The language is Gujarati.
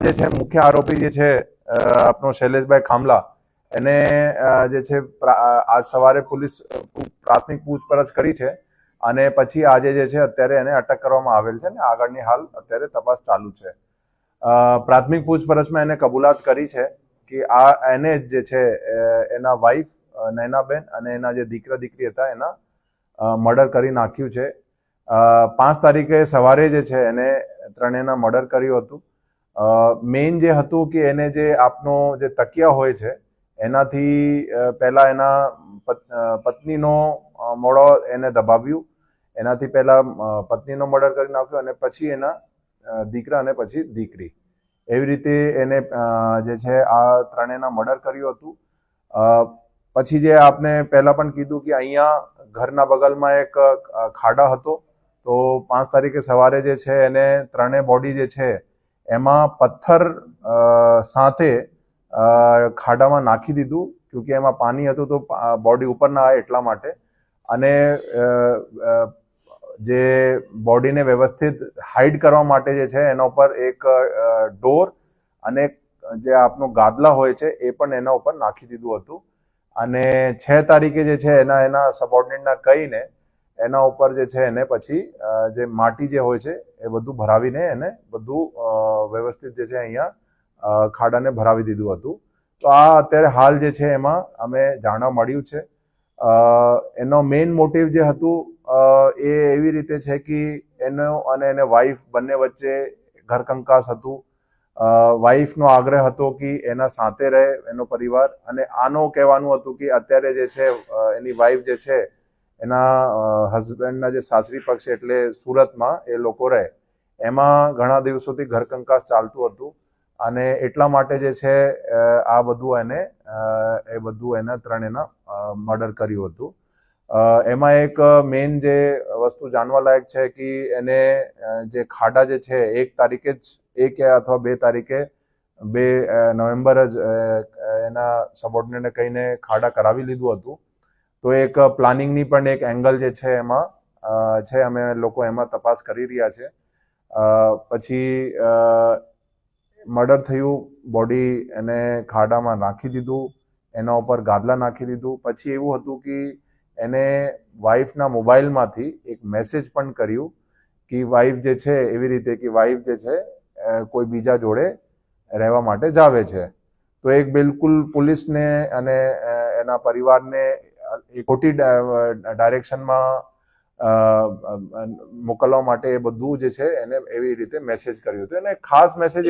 જે છે મુખ્ય આરોપી જે છે આપનો શૈલેષભાઈ ખામલા એને જે છે આજ સવારે પોલીસ પ્રાથમિક પૂછપરછ કરી છે અને પછી આજે જે છે અત્યારે એને અટક કરવામાં આવેલ છે અને આગળની હાલ અત્યારે તપાસ ચાલુ છે. પ્રાથમિક પૂછપરછમાં એને કબૂલાત કરી છે કે આ એને જે છે એના વાઈફ નૈનાબેન અને એના જે દીકરા દીકરી હતા એના મર્ડર કરી નાખ્યું છે. 5 તારીખે સવારે જે છે એને ત્રણેયના મર્ડર કર્યું હતું. મેઇન જે હતું કે એને જે આપનો જે તકિયા હોય છે એનાથી પહેલા એના પત્નીનો મોઢો એને દબાવ્યું, એનાથી પહેલા પત્નીનો મર્ડર કરી નાખ્યો અને પછી એના દીકરા અને પછી દીકરી, એવી રીતે એને જે છે આ ત્રણેયના મર્ડર કર્યું હતું. પછી જે આપને પહેલા પણ કીધું કે અહીંયા ઘરના બગલમાં એક ખાડા હતો, તો 5 તારીખે સવારે જે છે એને ત્રણેય બોડી જે છે એમાં પથ્થર સાથે ખાડામાં નાખી દીધું, ક્યોંકि એમાં પાણી હતું તો બોડી ઉપર ના આવે એટલા માટે. અને જે બોડીને વ્યવસ્થિત હાઇડ કરવા માટે જે છે એના ઉપર એક ડોર અને જે આપનો ગાદલા હોય છે એ પણ એના ઉપર નાખી દીધું હતું. અને 6 તારીખે જે છે એના સબોર્ડિનેટના કહીને એના ઉપર જે છે એને પછી જે માટી જે હોય છે એ બધું ભરાવીને એને બધું વ્યવસ્થિત જે છે અહીંયા ખાડાને ભરાવી દીધું હતું. તો આ અત્યારે હાલ જે છે એમાં અમે જાણવા મળ્યું છે. એનો મેઇન મોટિવ જે હતું એ એવી રીતે છે કે એનો અને એને વાઈફ બંને વચ્ચે ઘરકંકાસ હતું. વાઈફનો આગ્રહ હતો કે એના સાથે રહે એનો પરિવાર, અને આનો કહેવાનું હતું કે અત્યારે જે છે એની વાઈફ જે છે એના હસબન્ડના જે સાસરી પક્ષ એટલે સુરતમાં એ લોકો રહે, એમાં ઘણા દિવસોથી ઘરકંકાસ ચાલતું હતું અને એટલા માટે જે છે આ બધું એને ત્રણેયના મર્ડર કર્યું હતું. એમાં એક મેઇન જે વસ્તુ જાણવા લાયક છે કે એને જે ખાડા જે છે 1 તારીખે જ 1 અથવા 2 તારીખે 2 નવેમ્બર જ એના સબોર્ડિનેટને કહીને ખાડા કરાવી લીધું હતું. તો એક પ્લાનિંગની પણ એક એંગલ જે છે એમાં છે, અમે લોકો એમાં તપાસ કરી રહ્યા છે. પછી મર્ડર થયું, બોડી એને ખાડામાં નાખી દીધું, એના ઉપર ગાદલા નાખી દીધું. પછી એવું હતું કે એને વાઈફના મોબાઈલમાંથી એક મેસેજ પણ કર્યું કે વાઈફ જે છે એવી રીતે કે વાઈફ જે છે કોઈ બીજા જોડે રહેવા માટે જાવે છે. તો એક બિલકુલ પોલીસને અને એના પરિવારને ખોટી ડાયરેક્શનમાં મોકલવા માટે એ બધું જે છે એને એવી રીતે મેસેજ કર્યું હતું. અને ખાસ મેસેજ